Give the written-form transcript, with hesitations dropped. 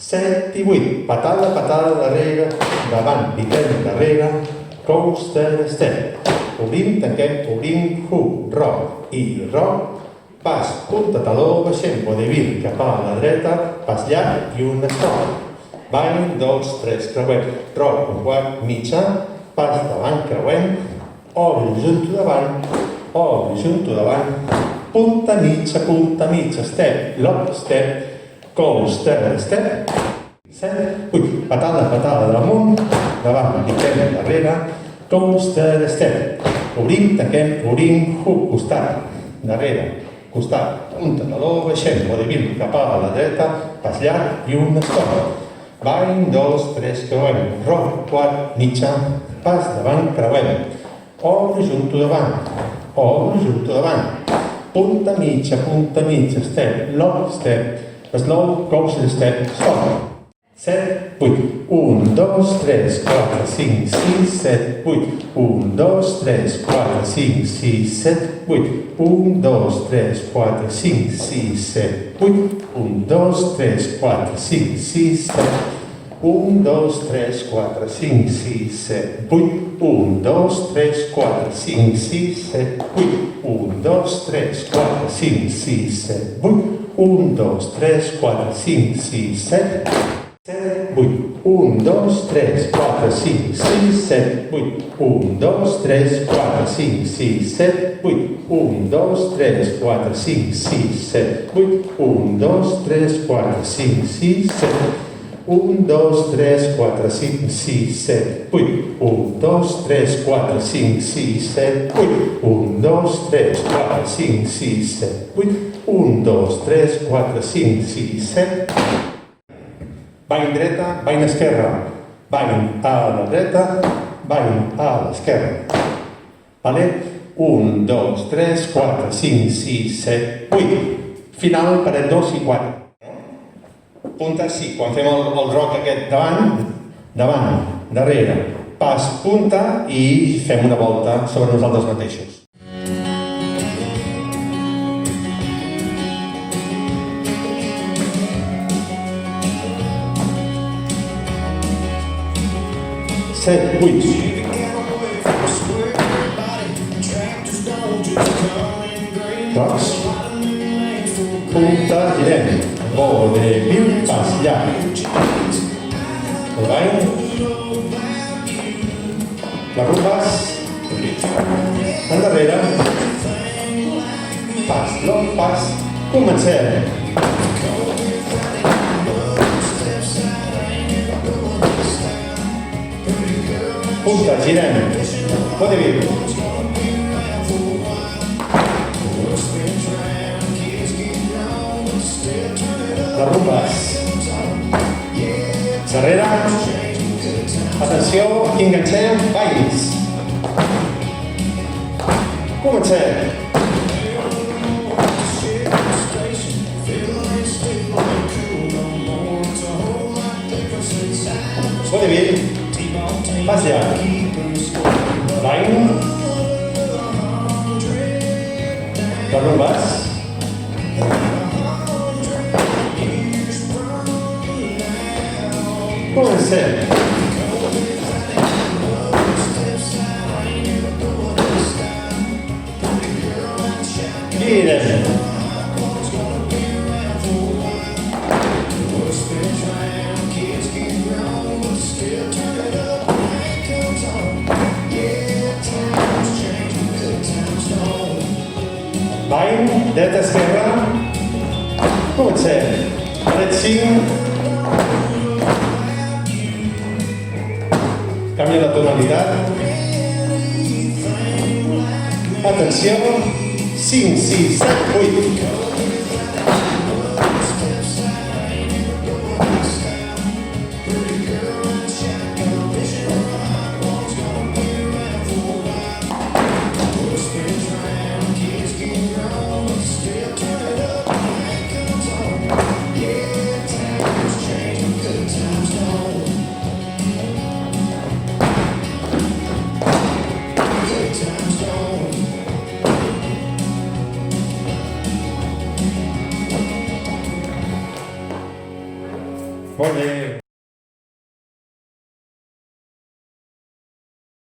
7 i 8. Patada darrere, davant, piquem darrere, coaster, step. Obrim, tanquem, obrim, hook, rock i rock. Pas, punta, taló, baixem, vodevil cap a la dreta, pas llarg i un stop. Ball, 2, 3, creuem, rock, un quart, mitjà, pas davant, creuem, obri junto davant, punta mitja, step, lock, step, coaster, step, 7, 8, patada damunt, davant, piquem darrere, coaster, step, obrim, tanquem, obrim, hook, costat, darrere, costat, punta, taló, baixem, vodevil cap a la dreta, pas llarg i un stop. Ball, 2, 3, creuem, rock, quart, mitjà, pas davant, creuem, obri junto davant, punta mitja, step, lock, step, slow, coaster, step, stop. 7, 8, 1, 2, 3, 4, 5, 6, 7, 8, 1, 2, 3, 4, 5, 6, 7, 8, 1, 2, 3, 4, 5, 6, 7, 8, 1, 2, 3, 4, 5, 6, 7, 1, 2, 3, 4, 5, 6, 7, 8, 1, 2, 3, 4, 5, 6, 7, 8, 1, 2, 3, 4, 5, 6, 7, 8, 1, 2, 3, 4, 5, 6, 7, 8, 1, 2, 3, 4, 5, 6, 7, 8, 1, 2, 3, 4, 5, 6, 7, 8, 1, 2, 3, 4, 5, 6, 7, 8, 1, 2, 3, 4, 5, 6, 7, 1, 2, 3, 4, 5, 6, 7, 8, 1, 2, 3, 4, 5, 6, 7, 8, 1, 2, 3, 4, 5, 6, 7, 8, 1, 2, 3, 4, 5, 6, 7. Ball dreta, ball esquerra, ball a la dreta, ball a l'esquerra. Vale? 1, 2, 3, 4, 5, 6, 7, 8. Final per 2 i 4. Punta, sí, quan fem el rock aquest davant, darrere, pas, punta i fem una volta sobre nosaltres mateixos. Set, 8. Rocks. Punta, girem. Vodevil, pas llarg. Ball. Les rumbes. Endarrere. Pas, long pas. Comencem. Punta, girem. Vodevil. Les rumbes. Darrere. Atenció, aquí enganxem. Balls. Comencem. Vodevil. Pas llarg. Ball. Les rumbes. Comencem. Girem. Ball, dreta, esquerra. Comencem. Dret 5. Canvia la tonalitat. Atenció. 5, 6, 7, 8. Olé.